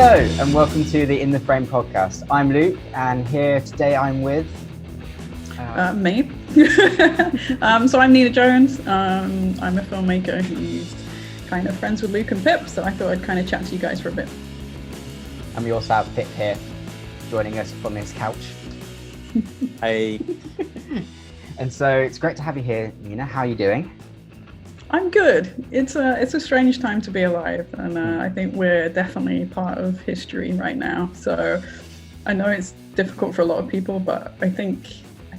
Hello and welcome to the In the Frame podcast. I'm Luke and here today I'm with... me. So I'm Nina Jones. I'm a filmmaker who's kind of friends with Luke and Pip, so I thought I'd kind of chat to you guys for a bit. And we also have Pip here joining us from his couch. Hey. And so it's great to have you here, Nina. How are you doing? I'm good. It's a strange time to be alive, and I think we're definitely part of history right now. So I know it's difficult for a lot of people, but I think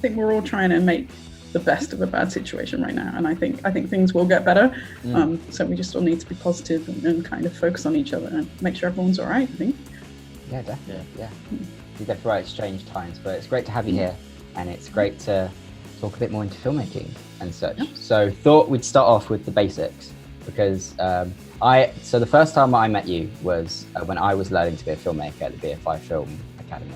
we're all trying to make the best of a bad situation right now, and I think things will get better. So we just all need to be positive and kind of focus on each other and make sure everyone's all right, I think. Yeah, definitely. Yeah. You're definitely right. It's strange times, but it's great to have you here, and it's great to talk a bit more into filmmaking and such. Yep. So thought we'd start off with the basics because so the first time I met you was when I was learning to be a filmmaker at the BFI Film Academy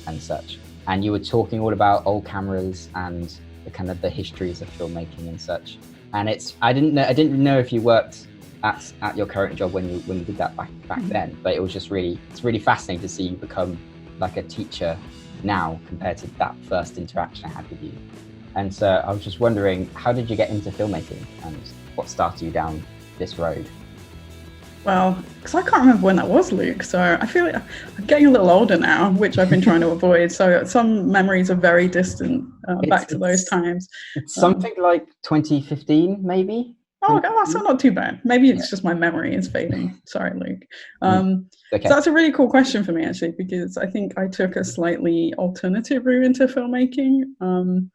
and such. And you were talking all about old cameras and the kind of the histories of filmmaking and such. And I didn't know if you worked at your current job when you did that back then, but it was just it's really fascinating to see you become like a teacher now compared to that first interaction I had with you. And so I was just wondering, how did you get into filmmaking and what started you down this road? Well, because I can't remember when that was, Luke. So I feel like I'm getting a little older now, which I've been trying to avoid. So some memories are very distant back to those times. It's something like 2015, maybe? Oh, that's not too bad. Maybe it's just my memory is fading. Sorry, Luke. Okay. So that's a really cool question for me, actually, because I think I took a slightly alternative route into filmmaking.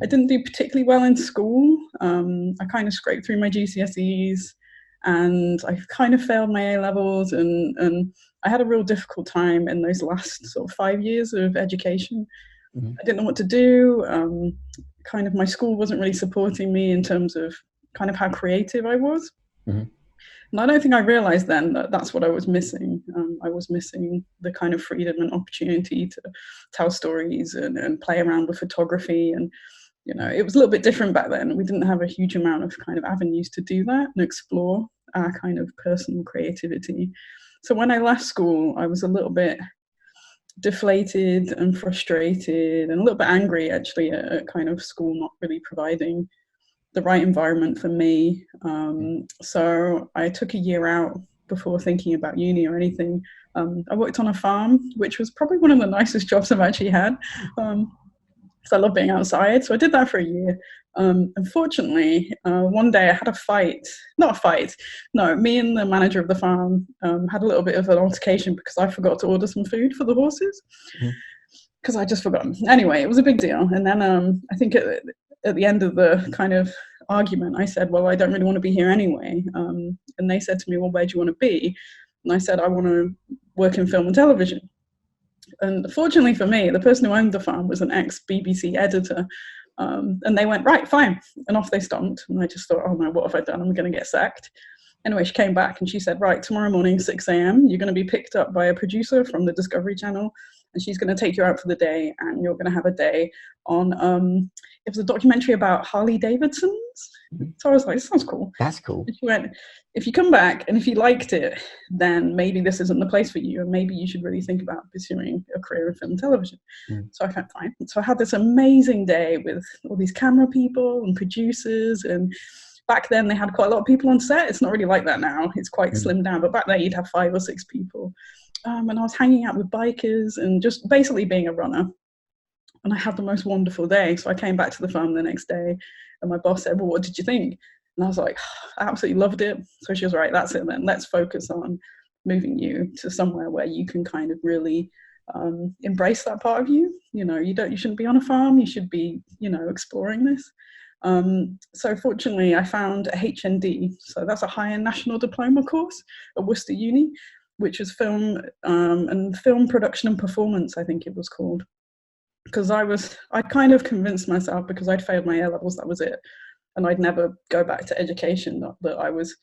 I didn't do particularly well in school. I kind of scraped through my GCSEs and I kind of failed my A-levels and I had a real difficult time in those last sort of 5 years of education. Mm-hmm. I didn't know what to do. Kind of my school wasn't really supporting me in terms of kind of how creative I was. Mm-hmm. And I don't think I realized then that that's what I was missing. I was missing the kind of freedom and opportunity to tell stories and play around with photography. And, you know, it was a little bit different back then. We didn't have a huge amount of kind of avenues to do that and explore our kind of personal creativity. So when I left school, I was a little bit deflated and frustrated and a little bit angry, actually, at kind of school not really providing the right environment for me. So I took a year out before thinking about uni or anything. I worked on a farm, which was probably one of the nicest jobs I've actually had. So I love being outside. So I did that for a year. Unfortunately, one day I had me and the manager of the farm had a little bit of an altercation because I forgot to order some food for the horses because I just forgot. Anyway, it was a big deal. And then I think at the end of the kind of argument, I said, well, I don't really want to be here anyway. And they said to me, well, where do you want to be? And I said, I want to work in film and television. And fortunately for me, the person who owned the farm was an ex-BBC editor. And they went, right, fine. And off they stomped. And I just thought, oh no, what have I done? I'm going to get sacked. Anyway, she came back and she said, right, tomorrow morning, 6 a.m., you're going to be picked up by a producer from the Discovery Channel. And she's going to take you out for the day and you're going to have a day on, it was a documentary about Harley Davidsons. So I was like, this sounds cool. That's cool. And she went, if you come back and if you liked it, then maybe this isn't the place for you and maybe you should really think about pursuing a career in film and television. So I went, fine. So I had this amazing day with all these camera people and producers, and back then they had quite a lot of people on set. It's not really like that now. It's quite slimmed down, but back then you'd have 5 or 6 people. And I was hanging out with bikers and just basically being a runner. And I had the most wonderful day. So I came back to the farm the next day and my boss said, well, what did you think? And I was like, I absolutely loved it. So she was right, that's it then. Let's focus on moving you to somewhere where you can kind of really embrace that part of you. You know, you shouldn't be on a farm. You should be, you know, exploring this. So fortunately I found a HND. So that's a higher national diploma course at Worcester Uni, which is film and film production and performance, I think it was called. Because I'd kind of convinced myself, because I'd failed my A-levels, that was it. And I'd never go back to education, that I was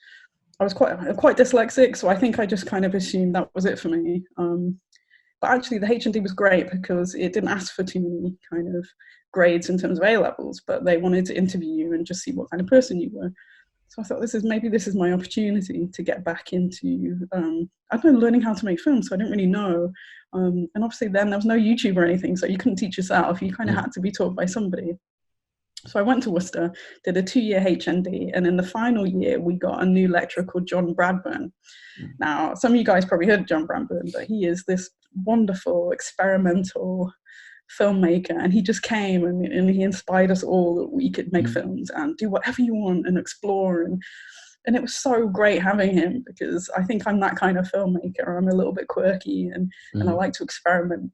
quite dyslexic. So I think I just kind of assumed that was it for me. But actually the HND was great because it didn't ask for too many kind of grades in terms of A-levels, but they wanted to interview you and just see what kind of person you were. So I thought maybe this is my opportunity to get back into, I don't know, learning how to make films. So I didn't really know. And obviously then there was no YouTube or anything, so you couldn't teach yourself. You kind of had to be taught by somebody. So I went to Worcester, did a 2-year HND, and in the final year, we got a new lecturer called John Bradburn. Now, some of you guys probably heard of John Bradburn, but he is this wonderful experimental filmmaker, and he just came and he inspired us all that we could make films and do whatever you want and explore. And it was so great having him, because I think I'm that kind of filmmaker. I'm a little bit quirky and I like to experiment.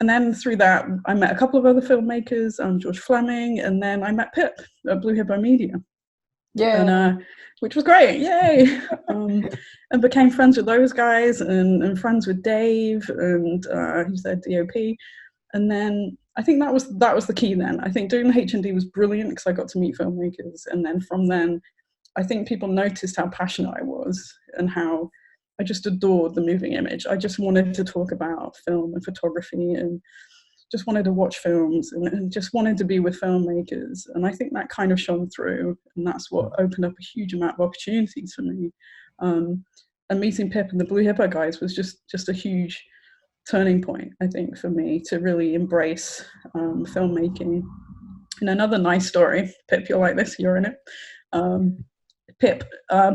And then through that, I met a couple of other filmmakers, George Fleming, and then I met Pip at Blue Hippo Media. Yeah. And, which was great, yay! And became friends with those guys and friends with Dave, and he's their DOP. And then I think that was the key then. I think doing the HND was brilliant because I got to meet filmmakers. And then from then, I think people noticed how passionate I was and how I just adored the moving image. I just wanted to talk about film and photography and just wanted to watch films and just wanted to be with filmmakers. And I think that kind of shone through, and that's what opened up a huge amount of opportunities for me. And meeting Pip and the Blue Hippo guys was just a huge turning point, I think, for me to really embrace filmmaking. And another nice story, Pip, you'll like this, you're in it. Pip,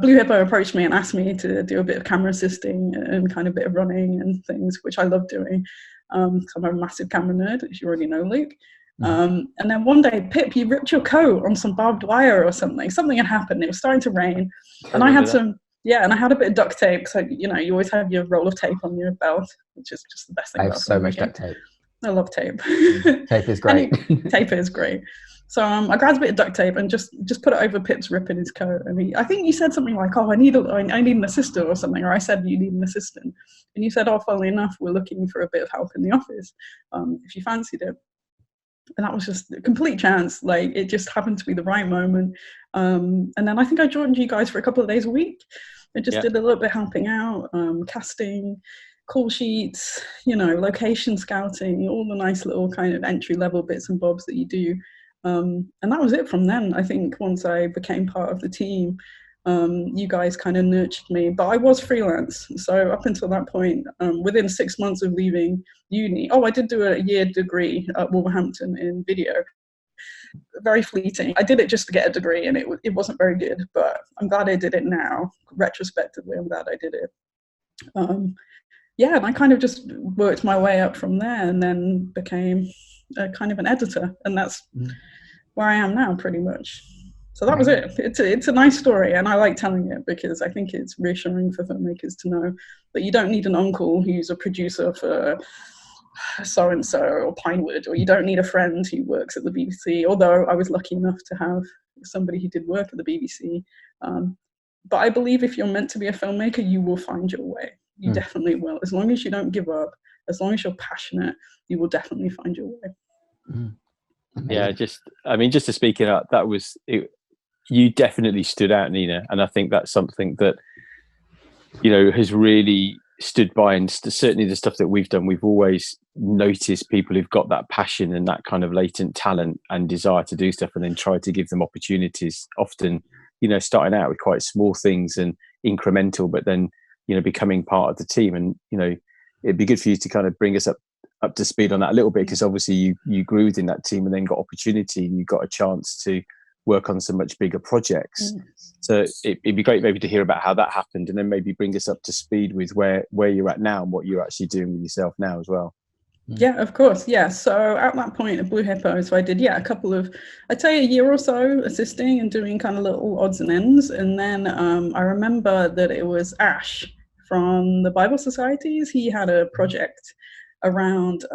Blue Hippo approached me and asked me to do a bit of camera assisting and kind of a bit of running and things, which I love doing. So I'm a massive camera nerd, as you already know, Luke. And then one day, Pip, you ripped your coat on some barbed wire or something. Something had happened. It was starting to rain. And I had and I had a bit of duct tape. So, you know, you always have your roll of tape on your belt, which is just the best thing. I have so much duct tape. I love tape. Tape is great. Tape is great. So I grabbed a bit of duct tape and just put it over Pip's rip in his coat. And I think you said something like, "Oh, I need an assistant" or something, or I said, "You need an assistant," and you said, "Oh, funnily enough, we're looking for a bit of help in the office, if you fancied it." And that was just a complete chance. Like, it just happened to be the right moment. And then I think I joined you guys for a couple of days a week. I just did a little bit helping out, casting, call sheets, you know, location scouting, all the nice little kind of entry level bits and bobs that you do. And that was it from then. I think once I became part of the team, you guys kind of nurtured me, but I was freelance. So up until that point, within 6 months of leaving uni, I did do a year degree at Wolverhampton in video. Very fleeting. I did it just to get a degree, and it wasn't very good, but I'm glad I did it now. Retrospectively, I'm glad I did it. And I kind of just worked my way up from there, and then became kind of an editor, and that's where I am now, pretty much. So that was it. It's a nice story, and I like telling it because I think it's reassuring for filmmakers to know that you don't need an uncle who's a producer for so-and-so or Pinewood, or you don't need a friend who works at the BBC, although I was lucky enough to have somebody who did work at the BBC. But I believe if you're meant to be a filmmaker, you will find your way. You definitely will. As long as you don't give up, as long as you're passionate, you will definitely find your way. Yeah, just to speak it up, that was it. You definitely stood out, Nina, and I think that's something that, you know, has really stood by, and certainly the stuff that we've done, we've always noticed people who've got that passion and that kind of latent talent and desire to do stuff, and then try to give them opportunities, often, you know, starting out with quite small things and incremental, but then, you know, becoming part of the team. And, you know, it'd be good for you to kind of bring us up to speed on that a little bit, because obviously you grew within that team and then got opportunity, and you got a chance to work on some much bigger projects. So it'd be great maybe to hear about how that happened, and then maybe bring us up to speed with where you're at now and what you're actually doing with yourself now as well. Yeah, of course. Yeah. So at that point at Blue Hippo, so I did, a couple of, I'd say a year or so assisting and doing kind of little odds and ends. And then I remember that it was Ash from the Bible Societies. He had a project around,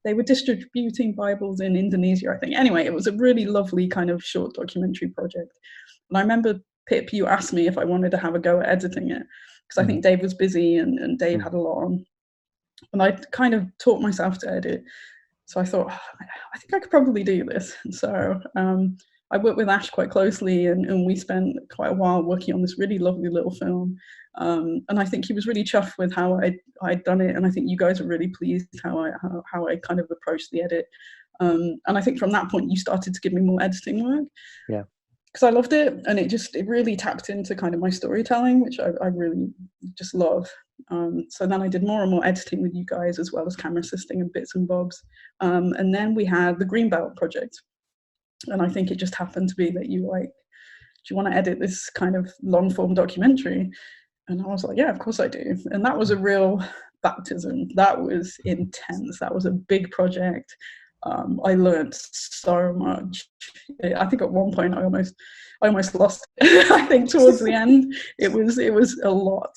they were distributing Bibles in Indonesia, I think. Anyway, it was a really lovely kind of short documentary project. And I remember, Pip, you asked me if I wanted to have a go at editing it, because I think Dave was busy and Dave had a lot on. And I kind of taught myself to edit. So I thought, I think I could probably do this. And so I worked with Ash quite closely, and we spent quite a while working on this really lovely little film. And I think he was really chuffed with how I'd done it. And I think you guys were really pleased how I kind of approached the edit. And I think from that point, you started to give me more editing work. Yeah. because I loved it, and it really tapped into kind of my storytelling, which I really just love. So then I did more and more editing with you guys, as well as camera assisting and bits and bobs. And then we had the Greenbelt project, and I think it just happened to be that you were like, do you want to edit this kind of long form documentary? And I was like, yeah, of course I do. And that was a real baptism. That was intense. That was a big project. I learned so much. I think at one point I almost lost it. I think towards the end it was a lot.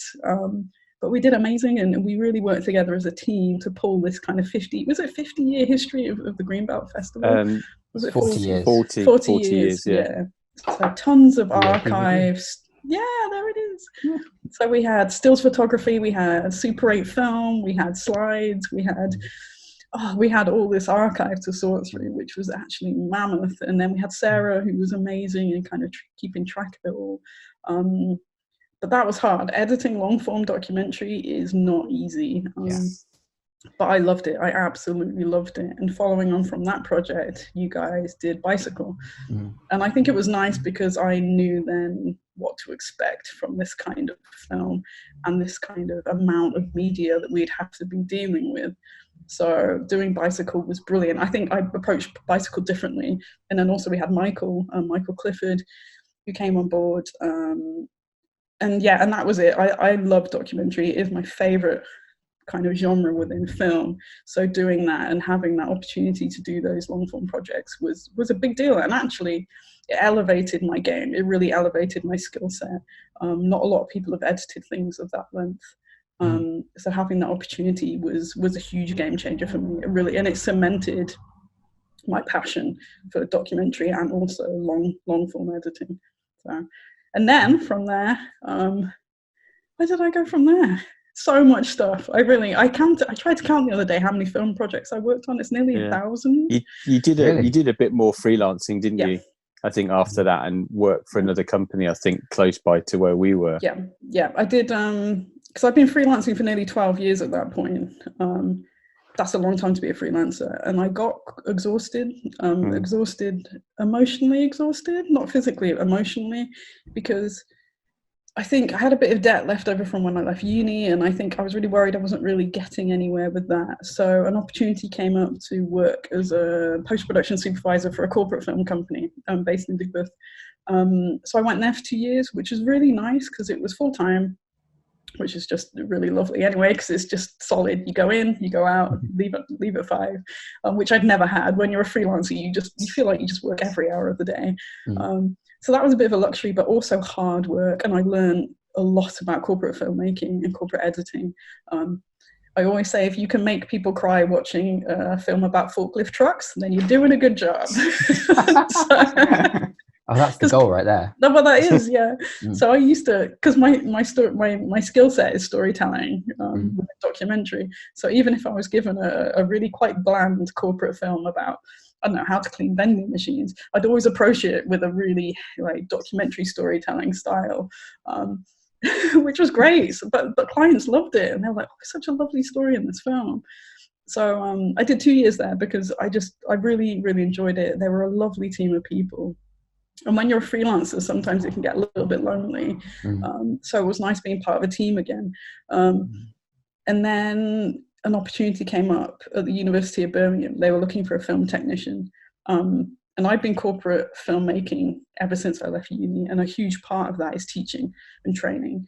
But we did amazing, and we really worked together as a team to pull this kind of 50-year history of the Greenbelt Festival. Was it 40 years? 40 years, yeah. So tons of archives. Yeah, there it is. Yeah. So we had stills photography, we had Super 8 film, we had slides, we had all this archive to sort through, which was actually mammoth. And then we had Sarah, who was amazing and kind of keeping track of it all. But that was hard. Editing long form documentary is not easy. But I loved it. I absolutely loved it. And following on from that project, you guys did Bicycle. And I think it was nice because I knew then what to expect from this kind of film and this kind of amount of media that we'd have to be dealing with. So doing Bicycle was brilliant. I think I approached Bicycle differently. And then also we had Michael Clifford, who came on board. And that was it. I love documentary. It is my favorite kind of genre within film. So doing that and having that opportunity to do those long form projects was a big deal. And actually it elevated my game. It really elevated my skill set. Not a lot of people have edited things of that length. So having that opportunity was a huge game changer for me. And it cemented my passion for documentary and also long form editing. So, and then from there, where did I go from there? So much stuff. I tried to count the other day how many film projects I worked on. It's nearly 1,000. You did a bit more freelancing, didn't you? I think after that, and worked for another company, I think close by to where we were. Yeah, I did. Because I've been freelancing for nearly 12 years at that point. That's a long time to be a freelancer, and I got exhausted, emotionally exhausted, not physically, emotionally, because I think I had a bit of debt left over from when I left uni, and I think I was really worried I wasn't really getting anywhere with that. So an opportunity came up to work as a post-production supervisor for a corporate film company based in Digbeth. So I went there for 2 years, which was really nice because it was full-time, which is just really lovely anyway, because it's just solid. You go in, you go out, leave at 5, which I'd never had. When you're a freelancer, you feel like you just work every hour of the day. So that was a bit of a luxury, but also hard work. And I learned a lot about corporate filmmaking and corporate editing. I always say, if you can make people cry watching a film about forklift trucks, then you're doing a good job. Oh, that's the goal right there. No, but that is, yeah. So I used to, because my skill set is storytelling with a documentary. So even if I was given a really quite bland corporate film about, I don't know, how to clean vending machines, I'd always approach it with a really documentary storytelling style, which was great. But clients loved it, and they were like, "Oh, such a lovely story in this film." So I did 2 years there because I really, really enjoyed it. They were a lovely team of people. And when you're a freelancer, sometimes it can get a little bit lonely. So it was nice being part of a team again. And then an opportunity came up at the University of Birmingham. They were looking for a film technician. And I've been corporate filmmaking ever since I left uni. And a huge part of that is teaching and training.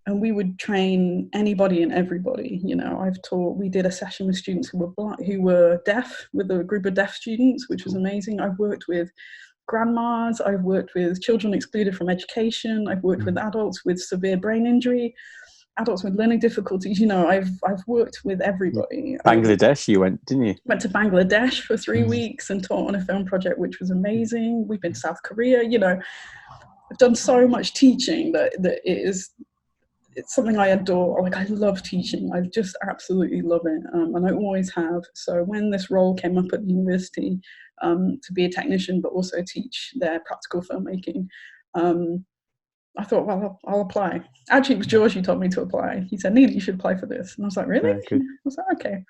And we would train anybody and everybody. We did a session with students who were deaf, with a group of deaf students, which was amazing. I've worked with grandmas, I've worked with children excluded from education, I've worked with adults with severe brain injury, adults with learning difficulties. I've worked with everybody. Bangladesh, you went, didn't you? Went to Bangladesh for 3 weeks and taught on a film project, which was amazing. We've been to South Korea. I've done so much teaching that it's something I adore. I love teaching. I just absolutely love it, and I always have. So when this role came up at the university, to be a technician but also teach their practical filmmaking, I thought, well, I'll apply. Actually, it was George who told me to apply. He said, "Neil, you should apply for this." And I was like, "Really?" I was like, "Okay."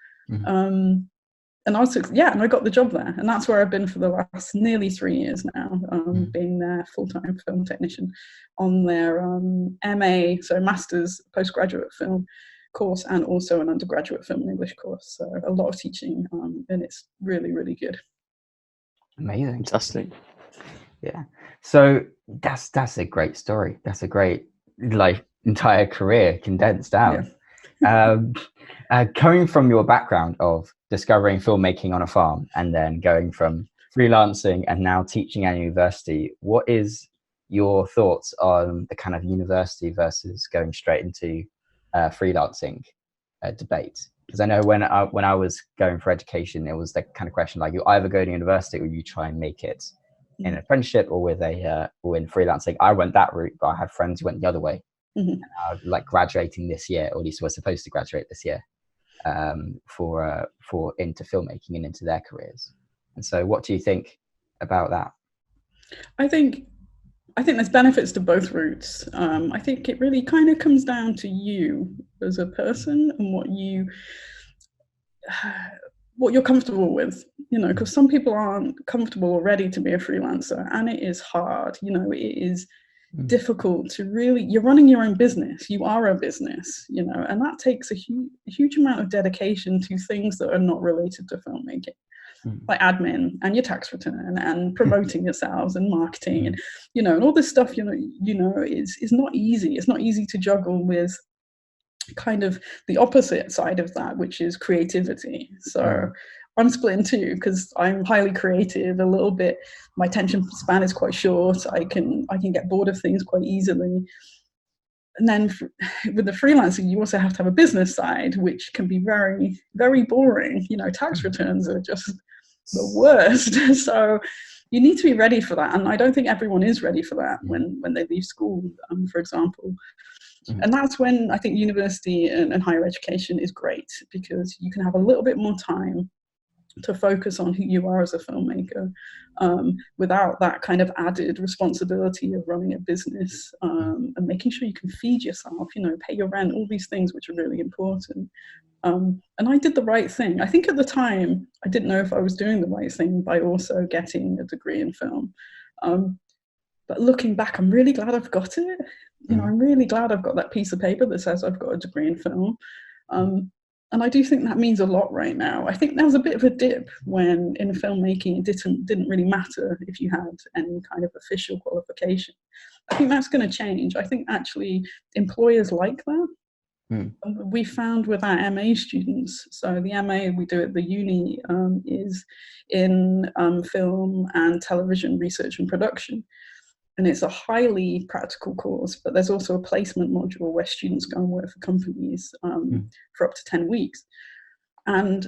and I got the job there, and that's where I've been for the last nearly 3 years now, being their full-time film technician on their MA, so Master's Postgraduate Film course, and also an undergraduate film and English course. So a lot of teaching, and it's really, really good. Amazing. Fantastic. Yeah. So that's a great story. That's a great entire career condensed down. Yeah. Coming from your background of discovering filmmaking on a farm and then going from freelancing and now teaching at university, what is your thoughts on the kind of university versus going straight into freelancing debate? Because I know when I was going for education, it was the kind of question like, you either go to university or you try and make it in an apprenticeship or with or in freelancing. I went that route, but I had friends who went the other way. And like graduating this year, or at least were supposed to graduate this year, for into filmmaking and into their careers. And so, what do you think about that? I think there's benefits to both routes. I think it really kind of comes down to you as a person and what you're comfortable with, because some people aren't comfortable or ready to be a freelancer, and it is hard. It is difficult to really, you're running your own business, you are a business, and that takes a huge amount of dedication to things that are not related to filmmaking, like admin and your tax return and promoting yourselves and marketing and and all this stuff is not easy. It's not easy to juggle with kind of the opposite side of that, which is creativity. So I'm split in two because I'm highly creative, a little bit, my attention span is quite short. I can get bored of things quite easily. And then with the freelancing, you also have to have a business side, which can be very, very boring. Tax returns are just the worst. So you need to be ready for that. And I don't think everyone is ready for that when they leave school, for example. And that's when I think university and higher education is great, because you can have a little bit more time to focus on who you are as a filmmaker, without that kind of added responsibility of running a business, and making sure you can feed yourself, pay your rent, all these things which are really important. And I did the right thing. I think at the time, I didn't know if I was doing the right thing by also getting a degree in film. But looking back, I'm really glad I've got it. I'm really glad I've got that piece of paper that says I've got a degree in film. And I do think that means a lot right now. I think there was a bit of a dip when in filmmaking it didn't really matter if you had any kind of official qualification. I think that's going to change. I think actually employers like that. We found with our MA students, so the MA we do at the uni is in film and television research and production. And it's a highly practical course, but there's also a placement module where students go and work for companies for up to 10 weeks. And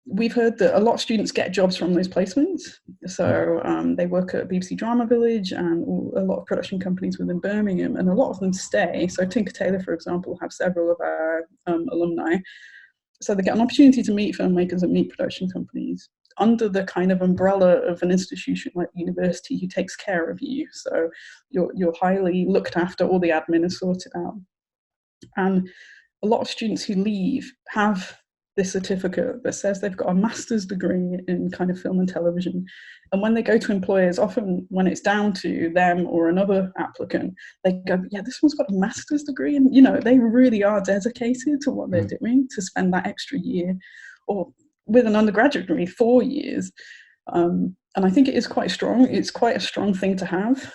we've heard that a lot of students get jobs from those placements. So they work at BBC Drama Village and a lot of production companies within Birmingham, and a lot of them stay. So Tinker Tailor, for example, have several of our alumni. So they get an opportunity to meet filmmakers and meet production companies under the kind of umbrella of an institution like university who takes care of you. So you're highly looked after, all the admin is sorted out. And a lot of students who leave have this certificate that says they've got a master's degree in kind of film and television. And when they go to employers, often when it's down to them or another applicant, they go, yeah, this one's got a master's degree. And, they really are dedicated to what they're doing, to spend that extra year, or with an undergraduate degree, 4 years. And I think it is quite strong. It's quite a strong thing to have.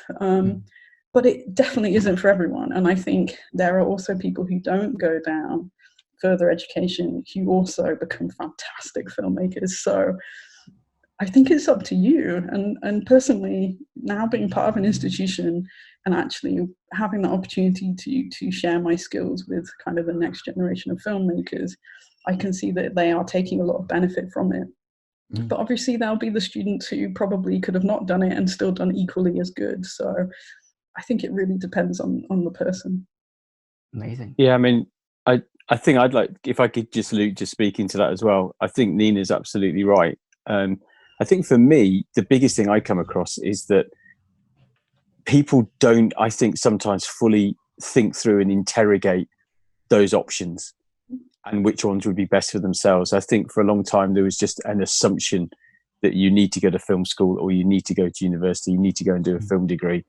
But it definitely isn't for everyone. And I think there are also people who don't go down further education who also become fantastic filmmakers. So I think it's up to you. And personally, now being part of an institution and actually having the opportunity to share my skills with kind of the next generation of filmmakers, I can see that they are taking a lot of benefit from it. But obviously there'll be the students who probably could have not done it and still done equally as good. So I think it really depends on the person. Amazing. Yeah, I mean, I think I'd like, if I could just, Luke, just speak into that as well. I think Nina's absolutely right. I think for me, the biggest thing I come across is that people don't, I think, sometimes fully think through and interrogate those options. and which ones would be best for themselves. I think for a long time there was just an assumption that you need to go to film school, or you need to go to university, you need to go and do a film degree,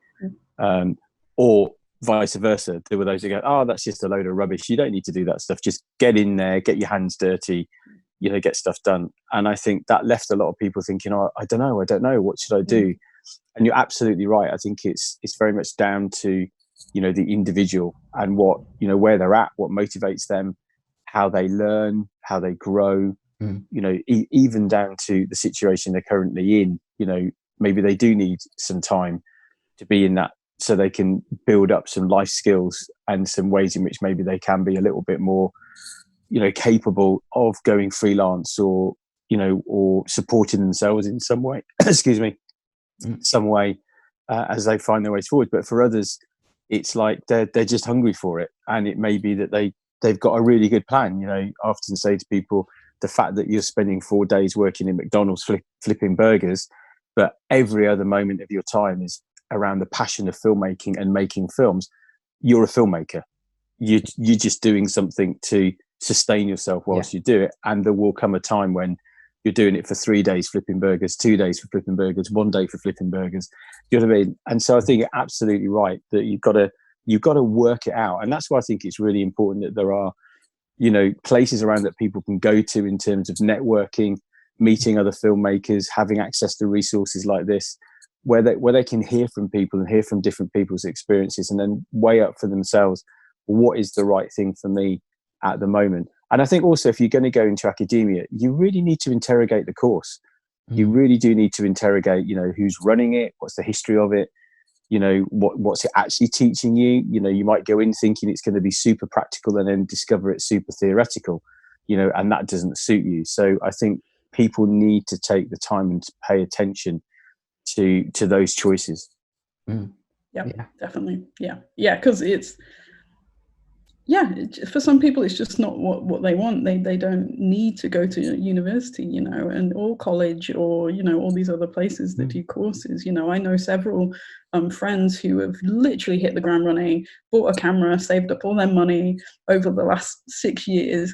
or vice versa. There were those who go, oh, that's just a load of rubbish, you don't need to do that stuff, just get in there, get your hands dirty, get stuff done. And I think that left a lot of people thinking, oh, I don't know, what should I do? And you're absolutely right. I think it's very much down to the individual and what where they're at, what motivates them, how they learn, how they grow, even down to the situation they're currently in. Maybe they do need some time to be in that, so they can build up some life skills and some ways in which maybe they can be a little bit more capable of going freelance, or supporting themselves in some way excuse me, some way, as they find their ways forward. But for others, it's like they're just hungry for it, and it may be that they've got a really good plan. I often say to people, the fact that you're spending 4 days working in McDonald's flipping burgers, but every other moment of your time is around the passion of filmmaking and making films, you're a filmmaker. You're just doing something to sustain yourself whilst you do it. And there will come a time when you're doing it for 3 days flipping burgers, 2 days for flipping burgers, 1 day for flipping burgers. You know what I mean? And so I think you're absolutely right that you've got to work it out. And that's why I think it's really important that there are places around that people can go to in terms of networking, meeting other filmmakers, having access to resources like this, where they can hear from people and hear from different people's experiences, and then weigh up for themselves, what is the right thing for me at the moment. And I think also, if you're going to go into academia, you really need to interrogate the course. You really do need to interrogate, who's running it, what's the history of it, what's it actually teaching you. You might go in thinking it's going to be super practical and then discover it's super theoretical, and that doesn't suit you. So I think people need to take the time and to pay attention to those choices. Yeah, definitely. Because for some people it's just not what they want. They don't need to go to university, and or college, or all these other places that do courses. I know several friends who have literally hit the ground running, bought a camera, saved up all their money over the last 6 years,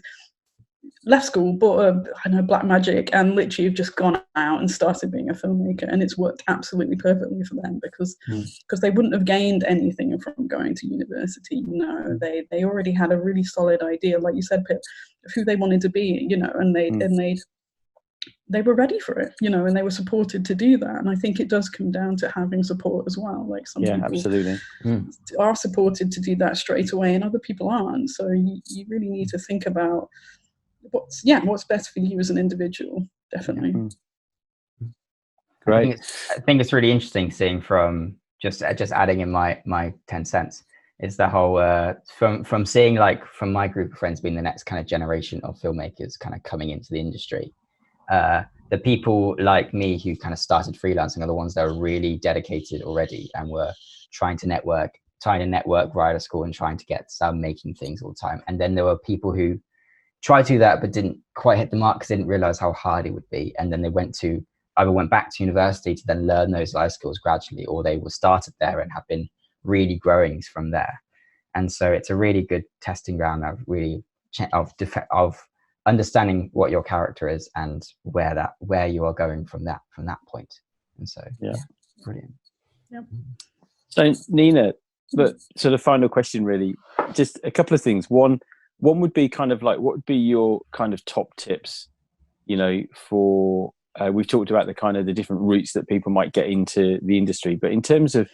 left school, bought a Black Magic, and literally have just gone out and started being a filmmaker, and it's worked absolutely perfectly for them because they wouldn't have gained anything from going to university. They already had a really solid idea, like you said, Pip, of who they wanted to be, and they were ready for it, and they were supported to do that. And I think it does come down to having support as well. Like some people absolutely are supported to do that straight away, and other people aren't. So you really need to think about what's best for you as an individual. Definitely. Great. I think it's really interesting seeing from just adding in my 10 cents is the whole from seeing, like, from my group of friends being the next kind of generation of filmmakers kind of coming into the industry. The people like me who kind of started freelancing are the ones that are really dedicated already and were trying to network right out of school and trying to get some making things all the time. And then there were people who tried to do that but didn't quite hit the mark because they didn't realize how hard it would be. And then they either went back to university to then learn those life skills gradually, or they were started there and have been really growing from there. And so it's a really good testing ground of understanding what your character is and where you are going from that point. And so brilliant. So Nina, the sort of final question, really, just a couple of things. One would be kind of like, what would be your kind of top tips, for we've talked about the kind of the different routes that people might get into the industry, but in terms of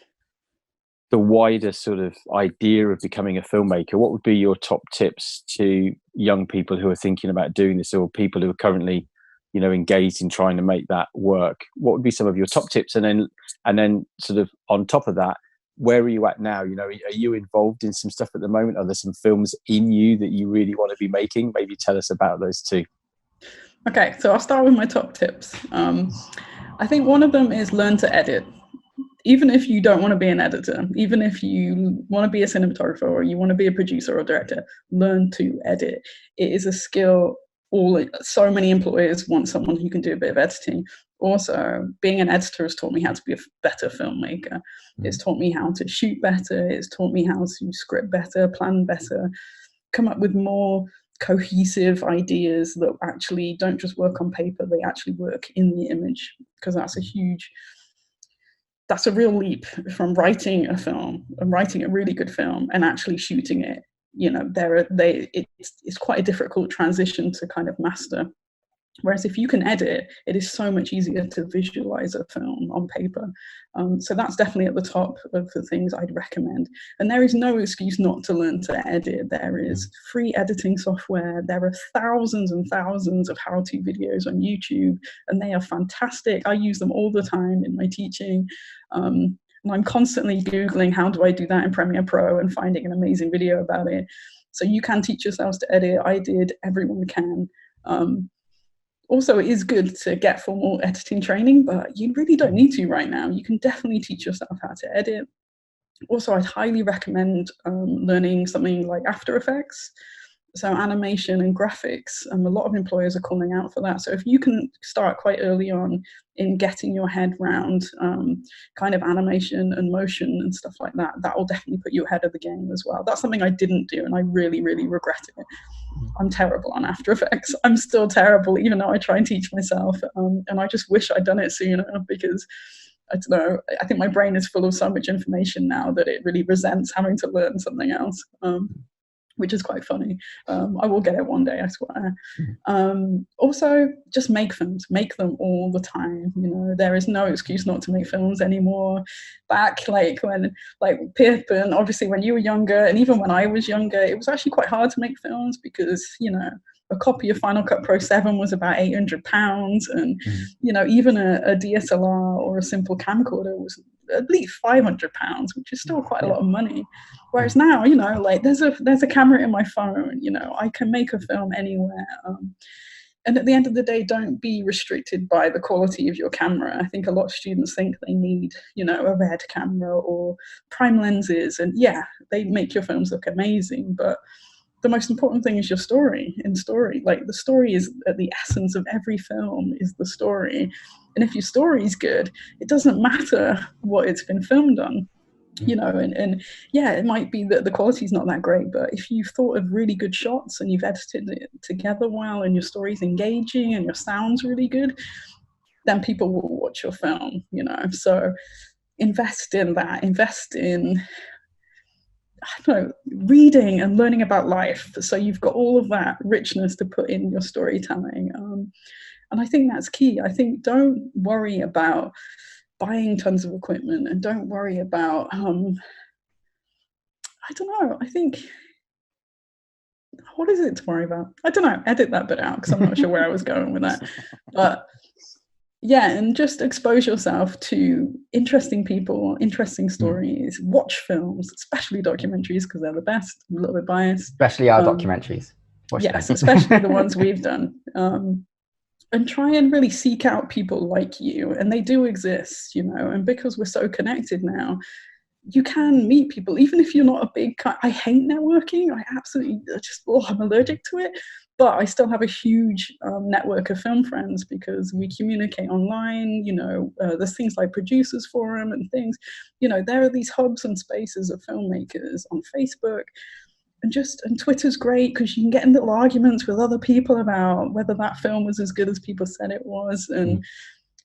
the wider sort of idea of becoming a filmmaker, what would be your top tips to young people who are thinking about doing this, or people who are currently, engaged in trying to make that work? What would be some of your top tips? And then sort of on top of that, where are you at now? Are you involved in some stuff at the moment? Are there some films in you that you really want to be making? Maybe tell us about those too. Okay, so I'll start with my top tips. I think one of them is learn to edit. Even if you don't want to be an editor, even if you want to be a cinematographer or you want to be a producer or director, learn to edit. It is a skill. So many employers want someone who can do a bit of editing. Also, being an editor has taught me how to be a better filmmaker. It's taught me how to shoot better. It's taught me how to script better, plan better, come up with more cohesive ideas that actually don't just work on paper, they actually work in the image, because that's a real leap from writing a film and writing a really good film and actually shooting it. You know, it's quite a difficult transition to kind of master. Whereas if you can edit, it is so much easier to visualize a film on paper. So that's definitely at the top of the things I'd recommend. And there is no excuse not to learn to edit. There is free editing software. There are thousands and thousands of how-to videos on YouTube, and they are fantastic. I use them all the time in my teaching. And I'm constantly Googling, how do I do that in Premiere Pro, and finding an amazing video about it. So you can teach yourselves to edit. I did. Everyone can. Also, it is good to get formal editing training, but you really don't need to right now. You can definitely teach yourself how to edit. Also, I'd highly recommend learning something like After Effects. So animation and graphics, a lot of employers are calling out for that. So if you can start quite early on in getting your head round kind of animation and motion and stuff like that, that will definitely put you ahead of the game as well. That's something I didn't do, and I really, really regret it. I'm terrible on After Effects. I'm still terrible, even though I try and teach myself. And I just wish I'd done it sooner, because I don't know, I think my brain is full of so much information now that it really resents having to learn something else. Which is quite funny. I will get it one day, I swear. Also, just make films. Make them all the time. You know, there is no excuse not to make films anymore. Back when Pip, and obviously when you were younger, and even when I was younger, it was actually quite hard to make films because, you know, a copy of Final Cut Pro 7 was about £800, and you know, even a DSLR or a simple camcorder was at least £500, which is still quite a lot of money. Whereas now, you know, like there's a camera in my phone, you know, I can make a film anywhere. And at the end of the day, don't be restricted by the quality of your camera. I think a lot of students think they need, you know, a red camera or prime lenses, and yeah, they make your films look amazing, but the most important thing is your story. Like the story is at the essence of every film, is the story. And if your story is good, it doesn't matter what it's been filmed on, you know, and yeah, it might be that the quality is not that great, but if you've thought of really good shots and you've edited it together well, and your story's engaging and your sound's really good, then people will watch your film, you know. So invest in that, invest in, I don't know, reading and learning about life. So you've got all of that richness to put in your storytelling. And I think that's key. I think don't worry about buying tons of equipment, and don't worry about, I don't know, I think, what is it to worry about? I don't know, edit that bit out because I'm not sure where I was going with that. But yeah, and just expose yourself to interesting people, interesting stories, watch films, especially documentaries, because they're the best. I'm a little bit biased. Especially our documentaries. Watch yes, them. especially the ones we've done. And try and really seek out people like you, and they do exist, you know, and because we're so connected now, you can meet people, even if you're not a big, I hate networking, I absolutely just, I'm allergic to it, but I still have a huge network of film friends because we communicate online, you know, there's things like Producers Forum and things, you know, there are these hubs and spaces of filmmakers on Facebook. And Twitter's great because you can get in little arguments with other people about whether that film was as good as people said it was. And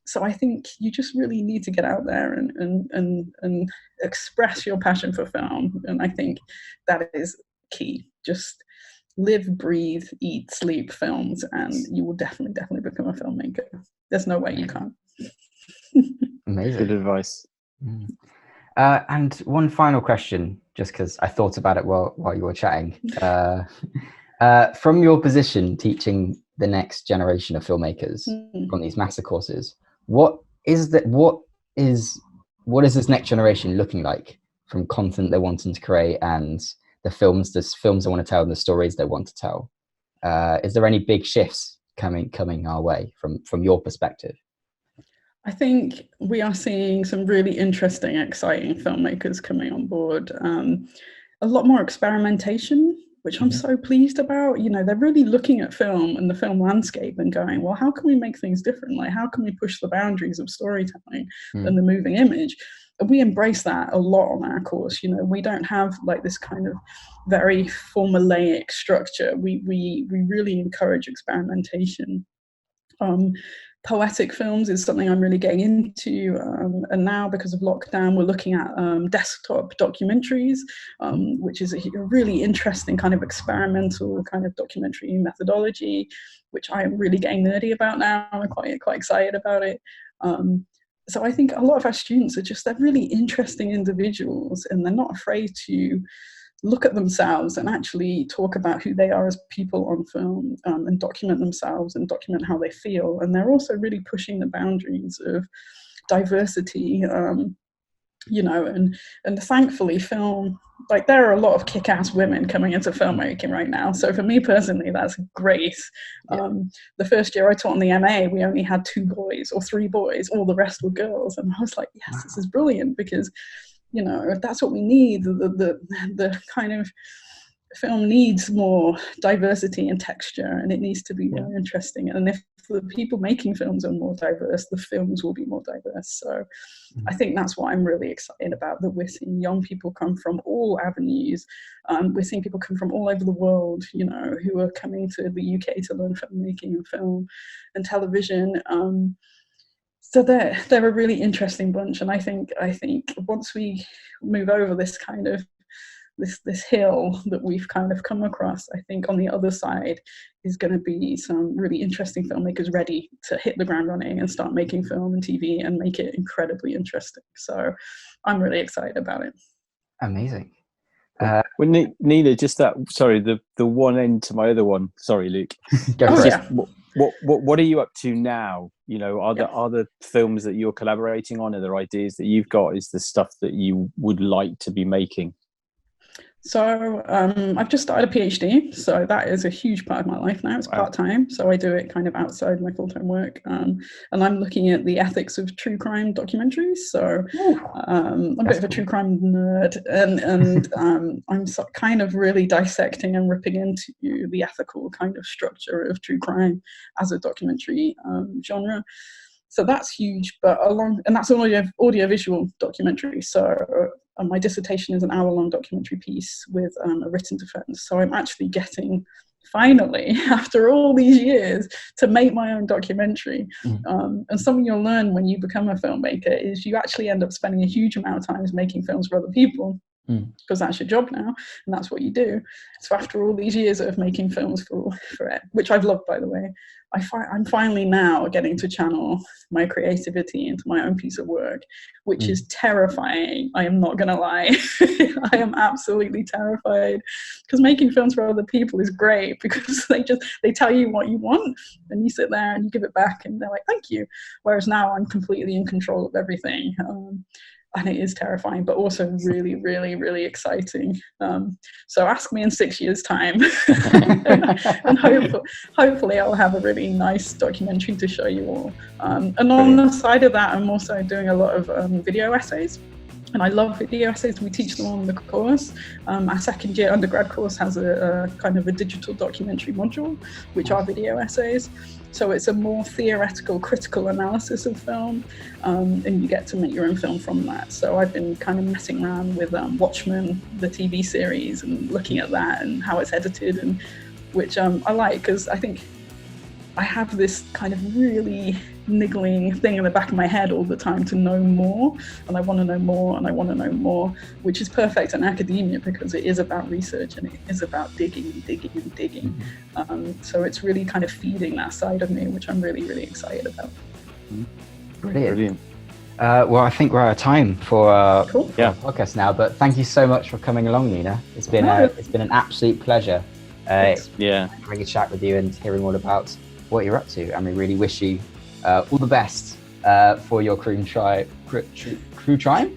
so I think you just really need to get out there and express your passion for film. And I think that is key. Just live, breathe, eat, sleep films, and you will definitely become a filmmaker. There's no way you can't. Amazing. Good advice. And one final question, just because I thought about it while you were chatting. From your position teaching the next generation of filmmakers on these master courses, what is this next generation looking like from content they're wanting to create and the films they want to tell and the stories they want to tell? Is there any big shifts coming our way from your perspective? I think we are seeing some really interesting, exciting filmmakers coming on board. A lot more experimentation. which I'm so pleased about. You know, they're really looking at film and the film landscape and going, well, how can we make things different? Like, how can we push the boundaries of storytelling and the moving image? And we embrace that a lot on our course. You know, we don't have like this kind of very formulaic structure. We really encourage experimentation. Poetic films is something I'm really getting into, and now because of lockdown we're looking at desktop documentaries, which is a really interesting kind of experimental kind of documentary methodology, which I'm really getting nerdy about now. I'm quite excited about it. So I think a lot of our students they're really interesting individuals, and they're not afraid to look at themselves and actually talk about who they are as people on film, and document themselves and document how they feel. And they're also really pushing the boundaries of diversity, you know, and thankfully film, like there are a lot of kick-ass women coming into filmmaking right now. So for me personally, that's great. The first year I taught in the MA, we only had 2 boys or 3 boys, all the rest were girls. And I was like, yes, this is brilliant, because you know, that's what we need. The kind of film needs more diversity and texture, and it needs to be more interesting. And if the people making films are more diverse, the films will be more diverse. So I think that's what I'm really excited about, that we're seeing young people come from all avenues. We're seeing people come from all over the world, you know, who are coming to the UK to learn filmmaking and film and television. So they're a really interesting bunch, and I think once we move over this kind of this hill that we've kind of come across, I think on the other side is going to be some really interesting filmmakers ready to hit the ground running and start making film and TV and make it incredibly interesting. So I'm really excited about it. Amazing. Well, Nina, just that. Sorry, the one end to my other one. Sorry, Luke. What are you up to now? You know, are there films that you're collaborating on? Are there ideas that you've got? Is there stuff that you would like to be making? So I've just started a PhD, so that is a huge part of my life now. It's part-time, so I do it kind of outside my full-time work, and I'm looking at the ethics of true crime documentaries. So I'm a bit of a true crime nerd, and I'm kind of really dissecting and ripping into the ethical kind of structure of true crime as a documentary genre. So that's huge, and that's an audio-visual documentary. So my dissertation is an hour-long documentary piece with a written defense. So I'm actually getting, finally, after all these years, to make my own documentary. And something you'll learn when you become a filmmaker is you actually end up spending a huge amount of time making films for other people, because that's your job now, and that's what you do. So after all these years of making films for it, which I've loved, by the way, I'm finally now getting to channel my creativity into my own piece of work, which is terrifying. I am not gonna lie. I am absolutely terrified, because making films for other people is great, because they tell you what you want and you sit there and you give it back and they're like, thank you. Whereas now I'm completely in control of everything. And it is terrifying, but also really, really, really exciting. So ask me in 6 years' time, and hopefully I'll have a really nice documentary to show you all. And on the side of that, I'm also doing a lot of video essays. And I love video essays. We teach them on the course. Our second year undergrad course has a kind of a digital documentary module, which are video essays. So it's a more theoretical, critical analysis of film, and you get to make your own film from that. So I've been kind of messing around with Watchmen, the TV series, and looking at that and how it's edited, and which I like, because I think I have this kind of really niggling thing in the back of my head all the time to know more, and I want to know more, and I want to know more, which is perfect in academia because it is about research and it is about digging and digging and digging. So it's really kind of feeding that side of me, which I'm really, really excited about. Brilliant. Well, I think we're out of time for our podcast now, but thank you so much for coming along, Nina. It's been an absolute pleasure having a chat with you and hearing all about what you're up to, and we really wish you all the best for your true crime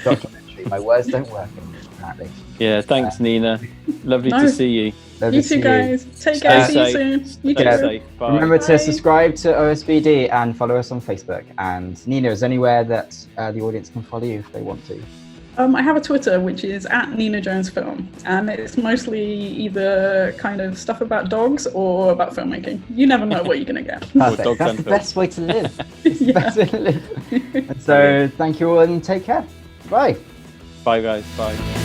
documentary. My words don't work apparently. Yeah, thanks, Nina. Lovely to see you. You too, guys. Take care. See you soon. You too. Safe. Bye. Remember to subscribe to OSBD and follow us on Facebook. And Nina, is there anywhere that the audience can follow you if they want to? I have a Twitter, which is @NinaJonesFilm, and it's mostly either kind of stuff about dogs or about filmmaking. You never know what you're going to get. Perfect. That's the best way to live. It's the best way to live. And so thank you all and take care. Bye. Bye, guys. Bye.